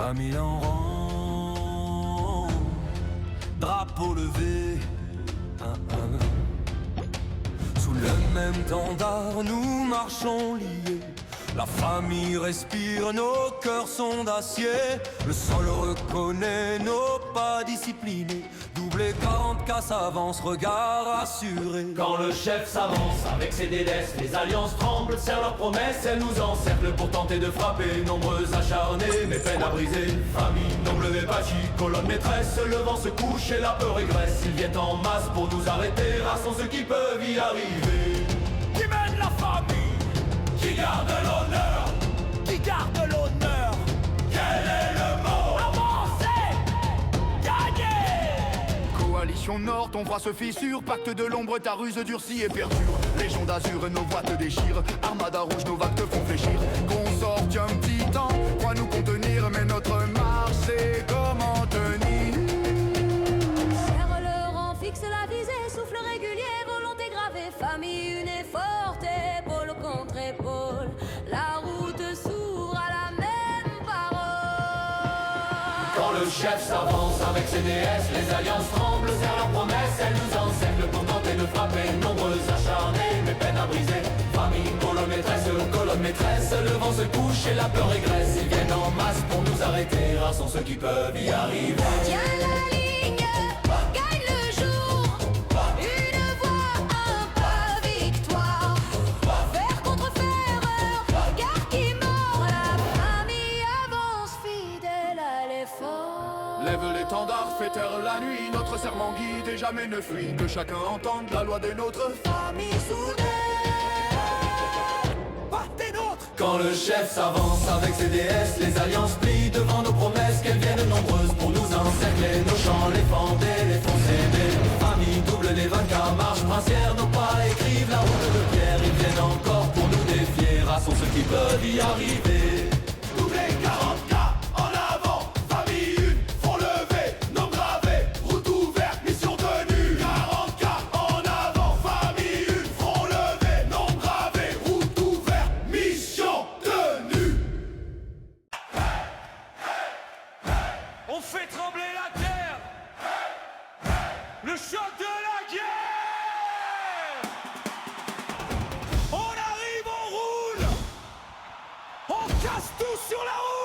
famille en rang, drapeau levé, sous le même tendard nous marchons liés. La famille respire, nos cœurs sont d'acier. Le sol reconnaît nos pas disciplinés. Doublé 40K s'avance, regard assuré. Quand le chef s'avance avec ses délaisses, les alliances tremblent, serrent leurs promesses. Elles nous encerclent pour tenter de frapper. Nombreux acharnés, mais peine à briser. Famille, W Pachi, colonne maîtresse. Le vent se couche et la peur régresse. Ils viennent en masse pour nous arrêter. Rares sont ceux qui peuvent y arriver. Qui mène la famille? Qui garde l'honneur? Qui garde l'honneur? Quel est le mot? Avancez! Gagnez! Coalition Nord, ton bras se fissure. Pacte de l'ombre, ta ruse durcit et perdure. Légion d'azur, nos voix te déchirent. Armada rouge, nos vagues te font fléchir. Qu'on sorte un petit temps, crois nous contenir. Mais notre marche, c'est comment tenir? Serre le rang, fixe la visée, souffle régulier, volonté gravée. Famille une et forte, épaule contre épaule. La route s'ouvre à la même parole. Quand le chef s'avance avec ses déesses, les alliances tremblent, serrent leurs promesses. Elles nous encerclent pour tenter de frapper. Nombreux acharnés, mais peine à briser. Famille, colonne maîtresse. Le vent se couche et la peur régresse. Ils viennent en masse pour nous arrêter. Rares sont ceux qui peuvent y arriver. Tiens la ligne, gagne le jour. Une voix, un pas, victoire. Fer contre fer, regard qui mord. La famille avance fidèle à l'effort. Lève l'étendard, fait taire la nuit. Notre serment guide et jamais ne fuit. Que chacun entende la loi de notre famille soudée. Partez nôtres! Quand le chef s'avance avec ses déesses, les alliances plient devant nos promesses. Qu'elles viennent nombreuses pour nous encercler. Nos chants, les fendés, les font céder. Famille double les 24 marches princières. Nos pas écrivent la route de pierre. Ils viennent encore pour nous défier. Rares sont ceux qui peuvent y arriver. Doublé 40K en avant. Famille une, front levé, nom gravé. Route ouverte, mission tenue. 40K en avant. Famille une, front levé, nom gravé. Route ouverte, mission tenue. On fait trembler la terre! Le choc de la guerre! On arrive, on roule! On casse tout sur la route!